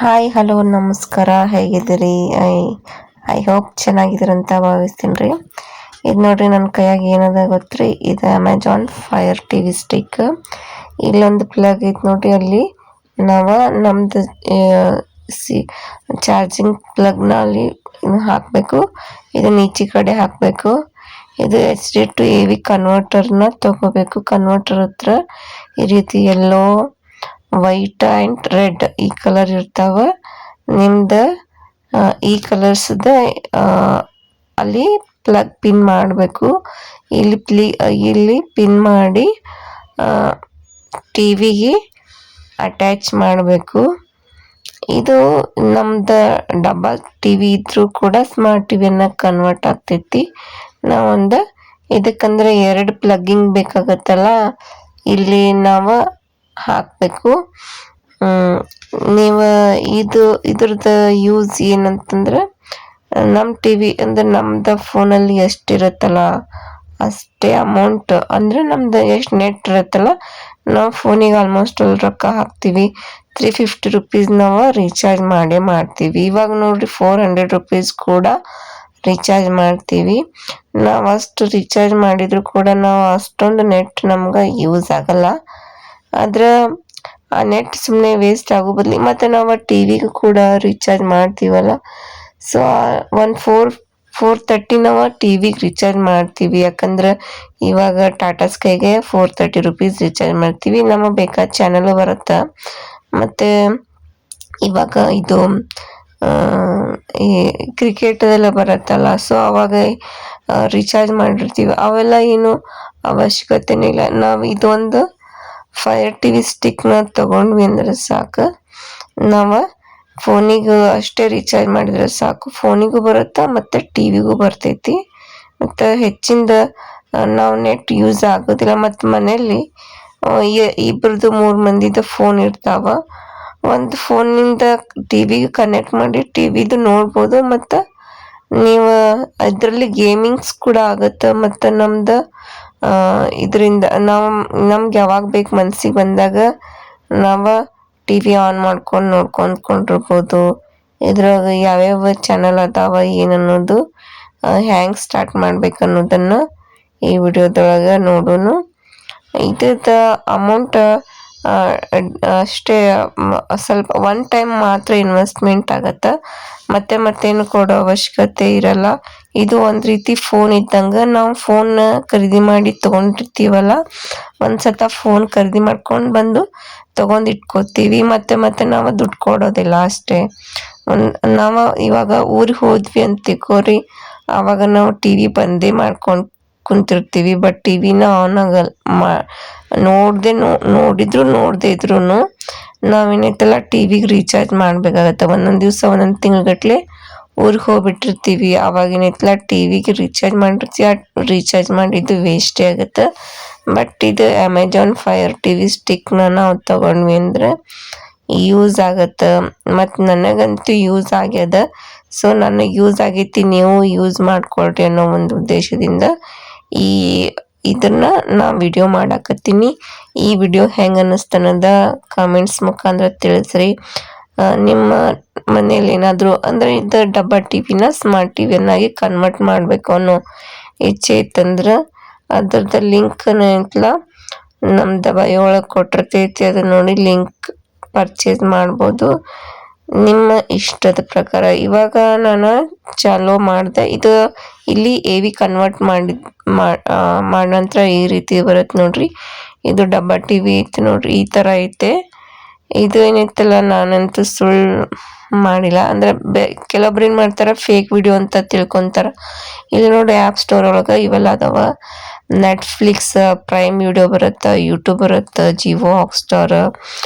Hi hello ನಮಸ್ಕಾರ, ಹೇಗಿದ್ದೀರಿ? I I hope ಚೆನ್ನಾಗಿದ್ದೀರಂತ ಭಾವಿಸ್ತೀನಿ ರೀ. ಇದು ನೋಡ್ರಿ ನನ್ನ ಕೈಯಾಗ ಏನದ ಗೊತ್ತ್ರಿ, ಇದು ಅಮೆಜಾನ್ ಫೈರ್ ಟಿವಿ ಸ್ಟಿಕ್. ಇಲ್ಲೊಂದು ಪ್ಲಗ್ ಐತೆ ನೋಡ್ರಿ, ಅಲ್ಲಿ ನಾವು ನಮ್ದು ಸಿ ಚಾರ್ಜಿಂಗ್ ಪ್ಲಗ್ನ ಅಲ್ಲಿ ಹಾಕಬೇಕು. ಇದನ್ನ ಈಚೆ ಕಡೆ ಹಾಕಬೇಕು. ಇದು HD to AV ಕನ್ವರ್ಟರ್ನ ತಗೋಬೇಕು. ಕನ್ವರ್ಟರ್ ಹತ್ರ ಈ ರೀತಿ ಎಲ್ಲೋ ವೈಟ್ ಆ್ಯಂಡ್ ರೆಡ್ ಈ ಕಲರ್ ಇರ್ತಾವ. ನಿಮ್ದು ಈ ಕಲರ್ಸ್ದ ಅಲ್ಲಿ ಪ್ಲಗ್ ಪಿನ್ ಮಾಡಬೇಕು. ಇಲ್ಲಿ ಪಿನ್ ಮಾಡಿ ಟಿವಿಗೆ ಅಟ್ಯಾಚ್ ಮಾಡಬೇಕು. ಇದು ನಮ್ದು ಡಬಲ್ ಟಿವಿ ಇದ್ರೂ ಕೂಡ ಸ್ಮಾರ್ಟ್ ಟಿವಿಯನ್ನ ಕನ್ವರ್ಟ್ ಆಗ್ತೈತಿ. ನಾವೊಂದು ಇದಕ್ಕಂದ್ರೆ 2 ಪ್ಲಗ್ಗಿಂಗ್ ಬೇಕಾಗತ್ತಲ್ಲ, ಇಲ್ಲಿ ನಾವು ಹಾಕಬೇಕು. ನೀವು ಇದ್ರದ್ದು ಯೂಸ್ ಏನಂತಂದ್ರೆ, ನಮ್ಮ ಟಿವಿ ಅಂದ್ರೆ ನಮ್ದು ಫೋನಲ್ಲಿ ಎಷ್ಟಿರುತ್ತಲ್ಲ ಅಷ್ಟೇ ಅಮೌಂಟ್, ಅಂದ್ರೆ ನಮ್ದು ಎಷ್ಟು ನೆಟ್ ಇರುತ್ತಲ್ಲ, ನಾವು ಫೋನಿಗೆ ಆಲ್ಮೋಸ್ಟ್ ಅಲ್ಲಿ ರೊಕ್ಕ ಹಾಕ್ತೀವಿ. 350 ರುಪೀಸ್ ನಾವು ರೀಚಾರ್ಜ್ ಮಾಡ್ತೀವಿ. ಇವಾಗ ನೋಡ್ರಿ 400 ರುಪೀಸ್ ಕೂಡ ರೀಚಾರ್ಜ್ ಮಾಡ್ತೀವಿ. ನಾವು ಅಷ್ಟು ರೀಚಾರ್ಜ್ ಮಾಡಿದ್ರು ಕೂಡ ನಾವು ಅಷ್ಟೊಂದು ನೆಟ್ ನಮ್ಗೆ ಯೂಸ್ ಆಗಲ್ಲ. ಆದ್ರೆ ಆ ನೆಟ್ ಸುಮ್ಮನೆ ವೇಸ್ಟ್ ಆಗೋ ಬದಲಿ ಮತ್ತು ನಾವು ಟಿವಿಗೂ ಕೂಡ ರೀಚಾರ್ಜ್ ಮಾಡ್ತೀವಲ್ಲ, ಸೊ ಒಂದು 430 ನಾವು ಟಿವಿಗೆ ರೀಚಾರ್ಜ್ ಮಾಡ್ತೀವಿ. ಯಾಕಂದ್ರೆ ಇವಾಗ ಟಾಟಾ ಸ್ಕೈಗೆ 430 ರುಪೀಸ್ ರೀಚಾರ್ಜ್ ಮಾಡ್ತೀವಿ. ನಮಗೆ ಬೇಕಾದ ಚಾನಲು ಬರುತ್ತೆ. ಮತ್ತು ಇವಾಗ ಇದು ಈ ಕ್ರಿಕೆಟದೆಲ್ಲ ಬರುತ್ತಲ್ಲ, ಸೊ ಅವಾಗ ರೀಚಾರ್ಜ್ ಮಾಡಿರ್ತೀವಿ. ಅವೆಲ್ಲ ಏನು ಅವಶ್ಯಕತೆನೇ ಇಲ್ಲ. ನಾವು ಇದೊಂದು ಫೈರ್ ಟಿವಿ ಸ್ಟಿಕ್ನ ತಗೊಂಡ್ವಿ ಅಂದ್ರೆ ಸಾಕು. ನಾವು ಫೋನಿಗೂ ಅಷ್ಟೇ ರೀಚಾರ್ಜ್ ಮಾಡಿದ್ರೆ ಸಾಕು. ಫೋನಿಗೂ ಬರುತ್ತೆ ಮತ್ತು ಟಿವಿಗೂ ಬರ್ತೈತಿ. ಮತ್ತು ಹೆಚ್ಚಿಂದ ನಾವು ನೆಟ್ ಯೂಸ್ ಆಗೋದಿಲ್ಲ. ಮತ್ತು ಮನೆಯಲ್ಲಿ 2-3 ಮಂದಿದು ಫೋನ್ ಇರ್ತಾವ. ಒಂದು ಫೋನಿಂದ ಟಿವಿಗೆ ಕನೆಕ್ಟ್ ಮಾಡಿ ಟಿವಿದು ನೋಡ್ಬೋದು. ಮತ್ತು ನೀವು ಇದರಲ್ಲಿ ಗೇಮಿಂಗ್ಸ್ ಕೂಡ ಆಗುತ್ತೆ. ಮತ್ತು ನಮ್ದು ಇದರಿಂದ ನಮ್ಗೆ ಯಾವಾಗ ಬೇಕು ಮನ್ಸಿಗೆ ಬಂದಾಗ ನಾವು ಟಿವಿ ಆನ್ ಮಾಡ್ಕೊಂಡು ನೋಡ್ಕೊಂಡಿರ್ಬೋದು. ಇದ್ರಾಗ ಯಾವ್ಯಾವ ಚಾನಲ್ ಅದಾವ ಏನನ್ನೋದು ಹ್ಯಾಂಗ್ ಸ್ಟಾರ್ಟ್ ಮಾಡ್ಬೇಕು ಅನ್ನೋದನ್ನು ಈ ವಿಡಿಯೋದೊಳಗೆ ನೋಡೋಣ. ಇದ್ರದ್ದು ಅಮೌಂಟ್ ಅಷ್ಟೇ, ಸ್ವಲ್ಪ ಒನ್ ಟೈಮ್ ಮಾತ್ರ ಇನ್ವೆಸ್ಟ್ಮೆಂಟ್ ಆಗತ್ತೆ. ಮತ್ತೇನು ಕೊಡೋ ಅವಶ್ಯಕತೆ ಇರಲ್ಲ. ಇದು ಒಂದು ರೀತಿ ಫೋನ್ ಇದ್ದಂಗೆ. ನಾವು ಫೋನ್ ಖರೀದಿ ಮಾಡಿ ತೊಗೊಂಡಿರ್ತೀವಲ್ಲ, ಒಂದ್ಸತ ಫೋನ್ ಖರೀದಿ ಮಾಡ್ಕೊಂಡು ಬಂದು ತೊಗೊಂಡಿಟ್ಕೋತೀವಿ. ಮತ್ತೆ ನಾವು ದುಡ್ಡು ಕೊಡೋದಿಲ್ಲ ಅಷ್ಟೇ. ನಾವು ಇವಾಗ ಊರಿಗೆ ಹೋದ್ವಿ ಅಂತ ತಿಳ್ಕೊರಿ, ಆವಾಗ ನಾವು ಟಿವಿ ಬಂದೇ ಮಾಡ್ಕೊಂಡು ಕುಂತಿರ್ತೀವಿ. ಬಟ್ ಟಿವಿನ ಆನ್ ಆಗಲ್ಲ. ನೋಡದೇ ಇದ್ರೂ ನಾವೇನೈತಲ್ಲ ಟಿವಿಗೆ ರೀಚಾರ್ಜ್ ಮಾಡಬೇಕಾಗತ್ತೆ. ಒಂದೊಂದು ದಿವಸ ಒಂದೊಂದು ತಿಂಗ್ಳುಗಟ್ಲೆ ಊರಿಗೆ ಹೋಗ್ಬಿಟ್ಟಿರ್ತೀವಿ. ಅವಾಗೇನೈತಲ್ಲ ಟಿವಿಗೆ ರೀಚಾರ್ಜ್ ಮಾಡಿರ್ತೀವಿ. ಆ ರೀಚಾರ್ಜ್ ಮಾಡಿದ್ದು ವೇಸ್ಟೇ ಆಗುತ್ತೆ. ಬಟ್ ಇದು ಅಮೆಜಾನ್ ಫೈರ್ ಟಿವಿ ಸ್ಟಿಕ್ನ ನಾವು ತಗೊಂಡ್ವಿ ಅಂದರೆ ಯೂಸ್ ಆಗತ್ತೆ. ಮತ್ತು ನನಗಂತೂ ಯೂಸ್ ಆಗ್ಯದ. ಸೊ ನನಗೆ ಯೂಸ್ ಆಗೈತಿ, ನೀವು ಯೂಸ್ ಮಾಡ್ಕೊಳ್ರಿ ಅನ್ನೋ ಒಂದು ಉದ್ದೇಶದಿಂದ ಇದನ್ನ ನಾ ವಿಡಿಯೋ ಮಾಡಾಕತ್ತೀನಿ. ಈ ವಿಡಿಯೋ ಹೆಂಗೆ ಅನ್ನಿಸ್ತನ್ನೋದ ಕಾಮೆಂಟ್ಸ್ ಮುಖಾಂತರ ತಿಳಿಸ್ರಿ. ನಿಮ್ಮ ಮನೇಲಿ ಏನಾದರೂ ಅಂದರೆ ಇದು ಡಬ್ಬಾ ಟಿವಿನ ಸ್ಮಾರ್ಟ್ ಟಿವಿಯನ್ನಾಗಿ ಕನ್ವರ್ಟ್ ಮಾಡಬೇಕು ಅನ್ನೋ ಇಚ್ಛೆ ಇತ್ತಂದ್ರೆ ಅದ್ರದ್ದು ಲಿಂಕ್ನ ಐತಲ್ಲ, ನಮ್ದು ಬಯೋ ಒಳಗೆ ಕೊಟ್ಟಿರ್ತೈತಿ. ಅದನ್ನ ನೋಡಿ ಲಿಂಕ್ ಪರ್ಚೇಸ್ ಮಾಡ್ಬೋದು ನಿಮ್ಮ ಇಷ್ಟದ ಪ್ರಕಾರ. ಇವಾಗ ನಾನು ಚಾಲೂ ಮಾಡಿದೆ. ಇದು ಇಲ್ಲಿ AV ಕನ್ವರ್ಟ್ ಮಾಡಿ ನಂತರ ಈ ರೀತಿ ಬರುತ್ತೆ ನೋಡ್ರಿ. ಇದು ಡಬ್ಬಾ ಟಿವಿ ಐತೆ ನೋಡ್ರಿ, ಈ ಥರ ಐತೆ. ಇದು ಏನೈತಲ್ಲ, ನಾನಂತೂ ಸುಳ್ಳು ಮಾಡಿಲ್ಲ. ಅಂದರೆ ಕೆಲವೊಬ್ರು ಏನು ಮಾಡ್ತಾರೆ, ಫೇಕ್ ವಿಡಿಯೋ ಅಂತ ತಿಳ್ಕೊತಾರೆ. ಇಲ್ಲಿ ನೋಡಿ ಆ್ಯಪ್ ಸ್ಟೋರ್ ಒಳಗೆ ಇವೆಲ್ಲ ಅದಾವ. ನೆಟ್ಫ್ಲಿಕ್ಸ್, ಪ್ರೈಮ್ ವಿಡಿಯೋ ಬರುತ್ತೆ, ಯೂಟ್ಯೂಬ್ ಬರುತ್ತೆ, ಜಿಯೋ ಹಾಟ್ಸ್ಟಾರ್,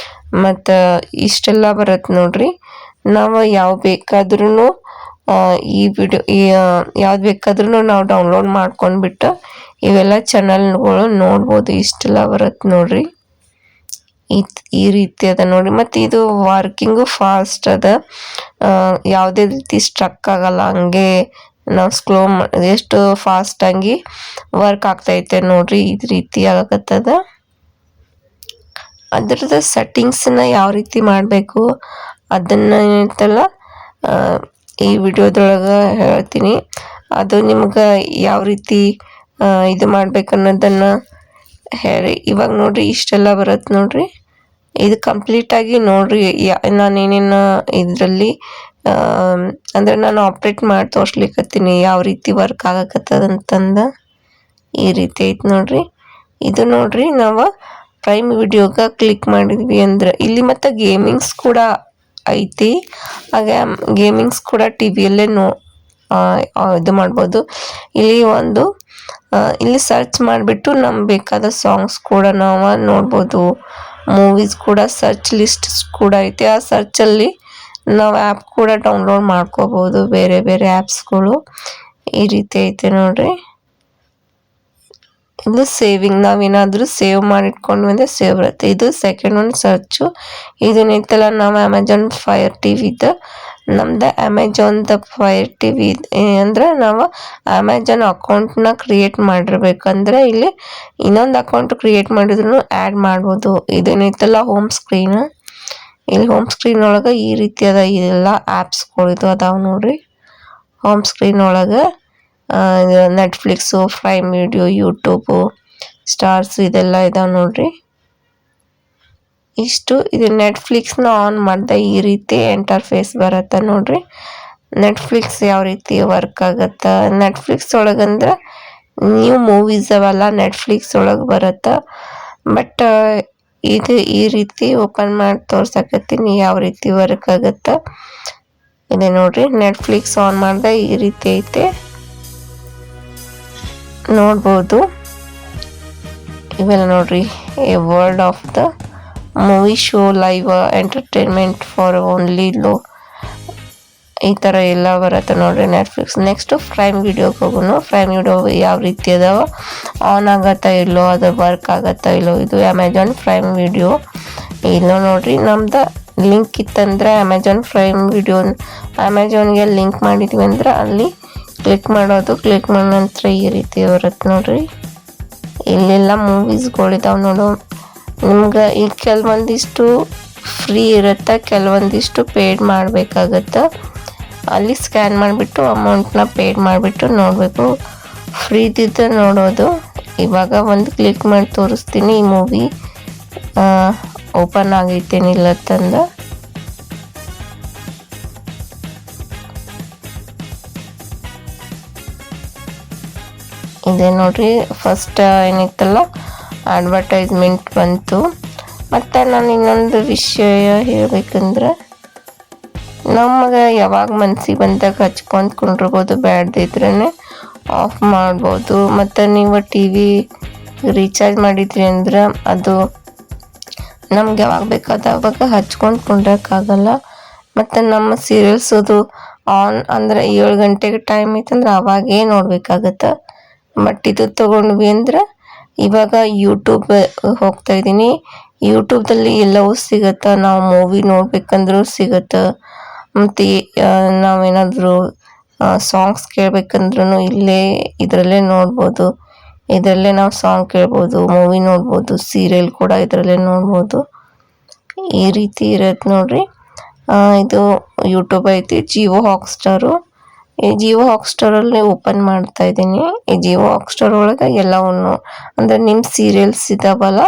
ಮತ್ತು ಇಷ್ಟೆಲ್ಲ ಬರುತ್ತೆ ನೋಡ್ರಿ. ನಾವು ಯಾವ್ದು ಬೇಕಾದ್ರೂ ಯಾವ್ದು ಬೇಕಾದ್ರೂ ನಾವು ಡೌನ್ಲೋಡ್ ಮಾಡ್ಕೊಂಡ್ಬಿಟ್ಟು ಇವೆಲ್ಲ ಚಾನಲ್ಗಳು ನೋಡ್ಬೋದು. ಇಷ್ಟೆಲ್ಲ ಬರುತ್ತೆ ನೋಡ್ರಿ. ಈ ರೀತಿ ಅದ ನೋಡಿ. ಮತ್ತು ಇದು ವರ್ಕಿಂಗು ಫಾಸ್ಟ್ ಅದ, ಯಾವುದೇ ರೀತಿ ಸ್ಟ್ರಕ್ ಆಗಲ್ಲ. ಹಂಗೆ ನಾವು ಎಷ್ಟು ಫಾಸ್ಟಾಗಿ ವರ್ಕ್ ಆಗ್ತೈತೆ ನೋಡ್ರಿ. ಇದು ರೀತಿ ಆಗಕತ್ತದ. ಅದ್ರದ್ದು ಸೆಟ್ಟಿಂಗ್ಸನ್ನ ಯಾವ ರೀತಿ ಮಾಡಬೇಕು ಅದನ್ನು ಏನೈತಲ್ಲ ಈ ವಿಡಿಯೋದೊಳಗೆ ಹೇಳ್ತೀನಿ. ಅದು ನಿಮ್ಗೆ ಯಾವ ರೀತಿ ಇದು ಮಾಡ್ಬೇಕು ಅನ್ನೋದನ್ನು ಹೇಳಿ. ಇವಾಗ ನೋಡ್ರಿ ಇಷ್ಟೆಲ್ಲ ಬರುತ್ತೆ ನೋಡ್ರಿ. ಇದು ಕಂಪ್ಲೀಟಾಗಿ ನೋಡ್ರಿ ನಾನೇನೇನು ಇದರಲ್ಲಿ ಅಂದ್ರೆ ನಾನು ಆಪ್ರೇಟ್ ಮಾಡಿ ತೋರಿಸ್ಲಿಕ್ಕತ್ತೀನಿ ಯಾವ ರೀತಿ ವರ್ಕ್ ಆಗಕತ್ತದಂತಂದು. ಈ ರೀತಿ ಐತೆ ನೋಡ್ರಿ. ಇದು ನೋಡ್ರಿ ನಾವು ಪ್ರೈಮ್ ವಿಡಿಯೋಗೆ ಕ್ಲಿಕ್ ಮಾಡಿದ್ವಿ ಅಂದ್ರೆ ಇಲ್ಲಿ ಮತ್ತು ಗೇಮಿಂಗ್ಸ್ ಕೂಡ ಐತಿ. ಹಾಗೆ ಗೇಮಿಂಗ್ಸ್ ಕೂಡ ಟಿ ವಿಯಲ್ಲೇ ಇದು ಮಾಡ್ಬೋದು. ಇಲ್ಲಿ ಸರ್ಚ್ ಮಾಡಿಬಿಟ್ಟು ನಮ್ಗೆ ಬೇಕಾದ ಸಾಂಗ್ಸ್ ಕೂಡ ನಾವು ನೋಡ್ಬೋದು. ಮೂವೀಸ್ ಕೂಡ ಸರ್ಚ್ ಲಿಸ್ಟ್ ಕೂಡ ಐತೆ. ಆ ಸರ್ಚಲ್ಲಿ ನಾವು ಆ್ಯಪ್ ಕೂಡ ಡೌನ್ಲೋಡ್ ಮಾಡ್ಕೋಬೋದು, ಬೇರೆ ಬೇರೆ ಆ್ಯಪ್ಸ್ಗಳು. ಈ ರೀತಿ ಐತೆ ನೋಡ್ರಿ. ಇದು ಸೇವಿಂಗ್, ನಾವೇನಾದರೂ ಸೇವ್ ಮಾಡಿಟ್ಕೊಂಡ್ವಿ ಅಂದರೆ ಸೇವ್ ಬರುತ್ತೆ. ಇದು ಸೆಕೆಂಡ್ ಒನ್ ಸರ್ಚು. ಇದನ್ನೈತಲ್ಲ ನಾವು ಅಮೆಜಾನ್ ಫೈರ್ ಟಿವಿದು ನಮ್ದು ಅಮೆಜಾನ್ದ ಫೈರ್ ಟಿವಿ ಅಂದ್ರೆ ನಾವು ಅಮೆಜಾನ್ ಅಕೌಂಟ್ನ ಕ್ರಿಯೇಟ್ ಮಾಡಿರ್ಬೇಕಂದ್ರೆ ಇಲ್ಲಿ ಇನ್ನೊಂದು ಅಕೌಂಟ್ ಕ್ರಿಯೇಟ್ ಮಾಡಿದ್ರು ಆ್ಯಡ್ ಮಾಡ್ಬೋದು. ಇದನ್ನೈತಲ್ಲ ಹೋಮ್ ಸ್ಕ್ರೀನ್. ಇಲ್ಲಿ ಹೋಮ್ ಸ್ಕ್ರೀನ್ ಒಳಗೆ ಈ ರೀತಿ ಅದ ಎಲ್ಲ ಆ್ಯಪ್ಸ್ಗಳು ಇದು ಅದಾವೆ ನೋಡ್ರಿ. ಹೋಮ್ ಸ್ಕ್ರೀನ್ ಒಳಗೆ Netflix, prime video, YouTube, stars ಇದೆಲ್ಲ ಇದಾವೆ ನೋಡ್ರಿ. ಇಷ್ಟು ಇದು ನೆಟ್ಫ್ಲಿಕ್ಸ್ನ ಆನ್ ಮಾಡಿದೆ ಈ ರೀತಿ ಇಂಟರ್ಫೇಸ್ ಬರುತ್ತೆ ನೋಡ್ರಿ. ನೆಟ್ಫ್ಲಿಕ್ಸ್ ಯಾವ ರೀತಿ ವರ್ಕ್ ಆಗತ್ತೆ, ನೆಟ್ಫ್ಲಿಕ್ಸ್ ಒಳಗಂದ್ರೆ ನ್ಯೂ ಮೂವೀಸ್ ಅವೆಲ್ಲ ನೆಟ್ಫ್ಲಿಕ್ಸ್ ಒಳಗೆ ಬರುತ್ತೆ. ಬಟ್ ಇದು ಈ ರೀತಿ ಓಪನ್ ಮಾಡಿ ತೋರ್ಸಕತ್ತೀನಿ ಯಾವ ರೀತಿ ವರ್ಕ್ ಆಗುತ್ತೆ. ಇದೆ ನೋಡ್ರಿ, ನೆಟ್ಫ್ಲಿಕ್ಸ್ ಆನ್ ಮಾಡಿದೆ ಈ ರೀತಿ ಐತೆ ನೋಡ್ಬೋದು. ಇವೆಲ್ಲ ನೋಡ್ರಿ, A world of the movie show, live entertainment for only low, ಈ ಥರ ಎಲ್ಲ ಬರುತ್ತೆ ನೋಡ್ರಿ ನೆಟ್ಫ್ಲಿಕ್ಸ್. ನೆಕ್ಸ್ಟು ಪ್ರೈಮ್ ವಿಡಿಯೋಗೆ ಹೋಗೋಣ. ಪ್ರೈಮ್ ವಿಡಿಯೋ ಯಾವ ರೀತಿ ಅದಾವ, ಆನ್ ಆಗತ್ತಾ ಇಲ್ಲೋ, ಅದು ವರ್ಕ್ ಆಗತ್ತಾ ಇಲ್ಲೋ. ಇದು ಅಮೆಜಾನ್ ಪ್ರೈಮ್ ವಿಡಿಯೋ. ಇಲ್ಲೋ ನೋಡ್ರಿ, ನಮ್ದು ಲಿಂಕ್ ಇತ್ತಂದ್ರೆ ಅಮೆಜಾನ್ ಪ್ರೈಮ್ ವಿಡಿಯೋ ಅಮೆಜಾನ್ಗೆ ಲಿಂಕ್ ಮಾಡಿದ್ವಿ ಅಂದ್ರೆ ಅಲ್ಲಿ ಕ್ಲಿಕ್ ಮಾಡೋದು. ಕ್ಲಿಕ್ ಮಾಡಿದ ನಂತರ ಈ ರೀತಿ ಬರುತ್ತೆ ನೋಡ್ರಿ. ಇಲ್ಲೆಲ್ಲ ಮೂವೀಸ್ಗಳಿದಾವೆ ನೋಡು. ನಿಮ್ಗೆ ಈಗ ಕೆಲವೊಂದಿಷ್ಟು ಫ್ರೀ ಇರುತ್ತೆ, ಕೆಲವೊಂದಿಷ್ಟು ಪೇಡ್ ಮಾಡಬೇಕಾಗತ್ತೆ. ಅಲ್ಲಿ ಸ್ಕ್ಯಾನ್ ಮಾಡಿಬಿಟ್ಟು ಅಮೌಂಟ್ನ ಪೇಡ್ ಮಾಡಿಬಿಟ್ಟು ನೋಡಬೇಕು. ಫ್ರೀದಿದ್ದು ನೋಡೋದು. ಇವಾಗ ಒಂದು ಕ್ಲಿಕ್ ಮಾಡಿ ತೋರಿಸ್ತೀನಿ ಈ ಮೂವಿ ಓಪನ್ ಆಗೈತೇನಿಲ್ಲ ತಂದು. ಇದೆ ನೋಡ್ರಿ, ಫಸ್ಟ್ ಏನಿತ್ತಲ್ಲ ಅಡ್ವರ್ಟೈಸ್ಮೆಂಟ್ ಬಂತು. ಮತ್ತು ನಾನು ಇನ್ನೊಂದು ವಿಷಯ ಹೇಳ್ಬೇಕಂದ್ರೆ, ನಮಗೆ ಯಾವಾಗ ಮನ್ಸಿಗೆ ಬಂದಾಗ ಹಚ್ಕೊಂಡು ಕುಂಡ್ರಬೋದು, ಬ್ಯಾಡ್ದಿದ್ರೇ ಆಫ್ ಮಾಡ್ಬೋದು. ಮತ್ತು ನೀವು ಟಿ ವಿ ರೀಚಾರ್ಜ್ ಮಾಡಿದ್ರಿ ಅಂದ್ರೆ ಅದು ನಮ್ಗೆ ಯಾವಾಗ ಬೇಕಾದವಾಗ ಹಚ್ಕೊಂಡು ಕುಂಡ್ರಕ್ಕಾಗಲ್ಲ. ಮತ್ತು ನಮ್ಮ ಸೀರಿಯಲ್ಸ್ ಅದು ಆನ್ ಅಂದರೆ 7 ಗಂಟೆಗೆ ಟೈಮ್ ಐತಂದ್ರೆ ಅವಾಗೇ ನೋಡಬೇಕಾಗತ್ತೆ. ಬಟ್ ಇದು ತೊಗೊಂಡ್ವಿ ಅಂದ್ರೆ ಇವಾಗ ಯೂಟ್ಯೂಬ್ ಹೋಗ್ತಾ ಇದ್ದೀನಿ, ಯೂಟ್ಯೂಬ್ದಲ್ಲಿ ಎಲ್ಲವೂ ಸಿಗುತ್ತೆ. ನಾವು ಮೂವಿ ನೋಡ್ಬೇಕಂದ್ರೂ ಸಿಗುತ್ತೆ. ಮತ್ತು ನಾವೇನಾದರೂ ಸಾಂಗ್ಸ್ ಕೇಳಬೇಕಂದ್ರೂ ಇಲ್ಲೇ ಇದರಲ್ಲೇ ನೋಡ್ಬೋದು. ಇದರಲ್ಲೇ ನಾವು ಸಾಂಗ್ ಕೇಳ್ಬೋದು, ಮೂವಿ ನೋಡ್ಬೋದು, ಸೀರಿಯಲ್ ಕೂಡ ಇದರಲ್ಲೇ ನೋಡ್ಬೋದು. ಈ ರೀತಿ ಇರುತ್ತೆ ನೋಡ್ರಿ. ಇದು ಯೂಟ್ಯೂಬ್ ಐತಿ. ಜಿಯೋ ಹಾಟ್ಸ್ಟಾರು, ಈ ಜಿಯೋ ಹಾಟ್ಸ್ಟಾರಲ್ಲಿ ಓಪನ್ ಮಾಡ್ತಾ ಇದ್ದೀನಿ. ಈ ಜಿಯೋ ಹಾಟ್ಸ್ಟಾರ್ ಒಳಗೆ ಎಲ್ಲವನ್ನು ಅಂದರೆ ನಿಮ್ಮ ಸೀರಿಯಲ್ಸ್ ಇದಾವಲ್ಲ,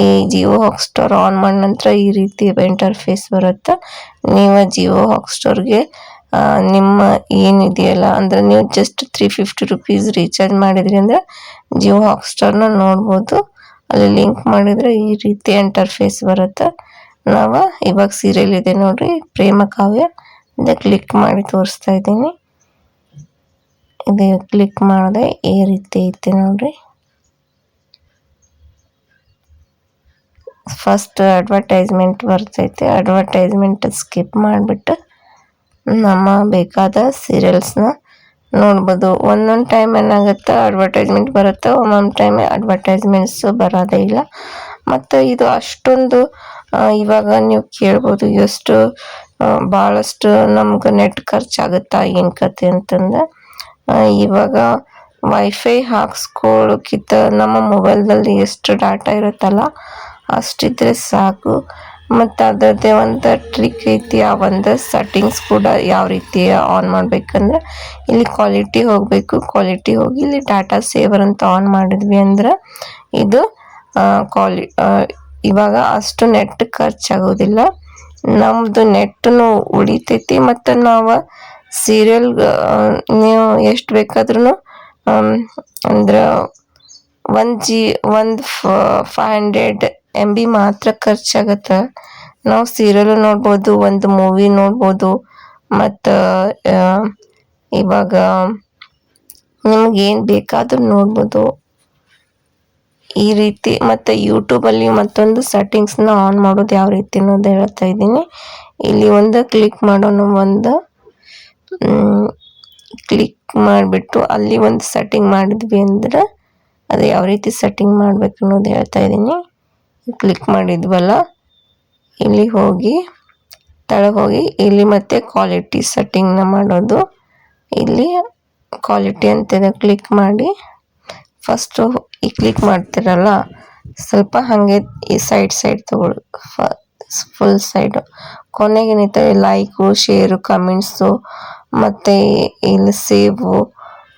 ಈ ಜಿಯೋ ಹಾಟ್ಸ್ಟಾರ್ ಆನ್ ಮಾಡಿದ ನಂತರ ಈ ರೀತಿ ಇಂಟರ್ಫೇಸ್ ಬರುತ್ತೆ. ನೀವು ಜಿಯೋ ಹಾಟ್ಸ್ಟಾರ್ಗೆ ನಿಮ್ಮ ಏನಿದೆಯಲ್ಲ ಅಂದರೆ ನೀವು ಜಸ್ಟ್ 350 ರುಪೀಸ್ ರೀಚಾರ್ಜ್ ಮಾಡಿದ್ರಿ ಅಂದರೆ ಜಿಯೋ ಹಾಟ್ಸ್ಟಾರ್ನ ನೋಡ್ಬೋದು. ಅಲ್ಲಿ ಲಿಂಕ್ ಮಾಡಿದರೆ ಈ ರೀತಿ ಇಂಟರ್ಫೇಸ್ ಬರುತ್ತೆ. ನಾವು ಇವಾಗ ಸೀರಿಯಲ್ ಇದೆ ನೋಡ್ರಿ, ಪ್ರೇಮ ಕಾವ್ಯ, ಇದು ಕ್ಲಿಕ್ ಮಾಡಿ ತೋರಿಸ್ತಾ ಇದ್ದೀನಿ. ಇದು ಕ್ಲಿಕ್ ಮಾಡಿದೆ ಈ ರೀತಿ ಐತೆ ನೋಡ್ರಿ. ಫಸ್ಟ್ ಅಡ್ವರ್ಟೈಸ್ಮೆಂಟ್ ಬರ್ತೈತೆ, ಅಡ್ವರ್ಟೈಸ್ಮೆಂಟ್ ಸ್ಕಿಪ್ ಮಾಡಿಬಿಟ್ಟು ನಮ್ಮ ಬೇಕಾದ ಸೀರಿಯಲ್ಸ್ನ ನೋಡ್ಬೋದು. ಒಂದೊಂದು ಟೈಮ್ ಏನಾಗುತ್ತೆ ಅಡ್ವರ್ಟೈಸ್ಮೆಂಟ್ ಬರುತ್ತೆ, ಒಂದೊಂದು ಟೈಮ್ ಅಡ್ವರ್ಟೈಸ್ಮೆಂಟ್ಸು ಬರೋದೇ ಇಲ್ಲ. ಮತ್ತು ಇದು ಅಷ್ಟೊಂದು ಇವಾಗ ನೀವು ಕೇಳ್ಬೋದು ಎಷ್ಟು ಭಾಳಷ್ಟು ನಮ್ಗೆ ನೆಟ್ ಖರ್ಚಾಗುತ್ತಾ ಏನು ಕತೆ ಅಂತಂದ್ರೆ, ಇವಾಗ ವೈಫೈ ಹಾಕ್ಸ್ಕೊಳ್ಳೋಕ್ಕಿಂತ ನಮ್ಮ ಮೊಬೈಲ್ನಲ್ಲಿ ಎಷ್ಟು ಡಾಟಾ ಇರುತ್ತಲ್ಲ ಅಷ್ಟಿದ್ರೆ ಸಾಕು. ಮತ್ತು ಅದರದ್ದೇ ಒಂದು ಟ್ರಿಕ್ ಐತಿ. ಆ ಒಂದು ಸೆಟ್ಟಿಂಗ್ಸ್ ಕೂಡ ಯಾವ ರೀತಿ ಆನ್ ಮಾಡ್ಬೇಕಂದ್ರೆ ಇಲ್ಲಿ ಕ್ವಾಲಿಟಿ ಹೋಗಬೇಕು. ಕ್ವಾಲಿಟಿ ಹೋಗಿ ಇಲ್ಲಿ ಡಾಟಾ ಸೇವರ್ ಅಂತ ಆನ್ ಮಾಡಿದ್ವಿ ಅಂದ್ರೆ ಇದು ಇವಾಗ ಅಷ್ಟು ನೆಟ್ ಖರ್ಚಾಗೋದಿಲ್ಲ. ನಮ್ಮದು ನೆಟ್ಟನ್ನು ಉಳಿತೈತಿ ಮತ್ತು ನಾವು ಸೀರಿಯಲ್ ನೀವು ಎಷ್ಟು ಬೇಕಾದ್ರೂ ಅಂದ್ರೆ 500 MB ಮಾತ್ರ ಖರ್ಚಾಗತ್ತೆ. ನಾವು ಸೀರಿಯಲ್ ನೋಡ್ಬೋದು, ಒಂದು ಮೂವಿ ನೋಡ್ಬೋದು, ಮತ್ತು ಇವಾಗ ನಿಮ್ಗೇನು ಬೇಕಾದ್ರೂ ನೋಡ್ಬೋದು ಈ ರೀತಿ. ಮತ್ತು ಯೂಟ್ಯೂಬಲ್ಲಿ ಮತ್ತೊಂದು ಸೆಟ್ಟಿಂಗ್ಸ್ನ ಆನ್ ಮಾಡೋದು ಯಾವ ರೀತಿ ಅನ್ನೋದು ಹೇಳ್ತಾ ಇದ್ದೀನಿ. ಇಲ್ಲಿ ಒಂದು ಕ್ಲಿಕ್ ಮಾಡೋಣ. ಕ್ಲಿಕ್ ಮಾಡಿಬಿಟ್ಟು ಅಲ್ಲಿ ಒಂದು ಸೆಟ್ಟಿಂಗ್ ಮಾಡಿದ್ವಿ ಅಂದ್ರೆ ಅದು ಯಾವ ರೀತಿ ಸೆಟ್ಟಿಂಗ್ ಮಾಡಬೇಕು ಅನ್ನೋದು ಹೇಳ್ತಾ ಇದ್ದೀನಿ. ಕ್ಲಿಕ್ ಮಾಡಿದ್ವಲ್ಲ, ಇಲ್ಲಿ ಹೋಗಿ ಕೆಳಗೆ ಹೋಗಿ ಇಲ್ಲಿ ಮತ್ತೆ ಕ್ವಾಲಿಟಿ ಸೆಟ್ಟಿಂಗ್ನ ಮಾಡೋದು. ಇಲ್ಲಿ ಕ್ವಾಲಿಟಿ ಅಂತಿದೆ, ಕ್ಲಿಕ್ ಮಾಡಿ ಫಸ್ಟು ಈ ಕ್ಲಿಕ್ ಮಾಡ್ತಿರಲ್ಲ ಸ್ವಲ್ಪ ಹಾಗೆ ಈ ಸೈಡ್ ತಗೊಳ್ಳಿ, ಫುಲ್ ಸೈಡು. ಕೊನೆಗೆ ಏನಿರ್ತದೆ ಲೈಕು, ಶೇರು, ಕಮೆಂಟ್ಸು, ಮತ್ತು ಇಲ್ಲಿ ಸೇವು,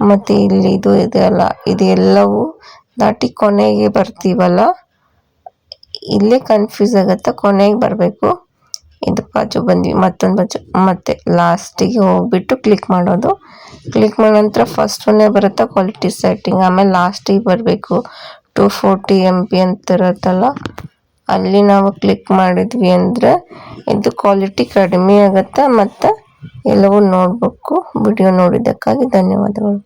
ಮತ್ತು ಇಲ್ಲಿ ಇದು ಇದೆಲ್ಲ ಇದೆಲ್ಲವೂ ದಾಟಿ ಕೊನೆಗೆ ಬರ್ತೀವಲ್ಲ, ಇಲ್ಲೇ ಕನ್ಫ್ಯೂಸ್ ಆಗುತ್ತೆ. ಕೊನೆಗೆ ಬರಬೇಕು. ಇದು ಬಾಜು ಬಂದ್ವಿ, ಮತ್ತೊಂದು ಬಾಜು ಮತ್ತೆ ಲಾಸ್ಟಿಗೆ ಹೋಗ್ಬಿಟ್ಟು ಕ್ಲಿಕ್ ಮಾಡೋದು. ಕ್ಲಿಕ್ ಮಾಡೋ ನಂತರ ಫಸ್ಟ್ ಒನ್ನೇ ಬರುತ್ತೆ ಕ್ವಾಲಿಟಿ ಸೆಟ್ಟಿಂಗ್. ಆಮೇಲೆ ಲಾಸ್ಟಿಗೆ ಬರಬೇಕು 240 MB ಅಂತ ಇರುತ್ತಲ್ಲ, ಅಲ್ಲಿ ನಾವು ಕ್ಲಿಕ್ ಮಾಡಿದ್ವಿ ಅಂದರೆ ಇದು ಕ್ವಾಲಿಟಿ ಕಡಿಮೆ ಆಗುತ್ತೆ. ಮತ್ತು ಎಲ್ಲವೂ ನೋಡಬೇಕು. ವಿಡಿಯೋ ನೋಡಿದ್ದಕ್ಕಾಗಿ ಧನ್ಯವಾದಗಳು.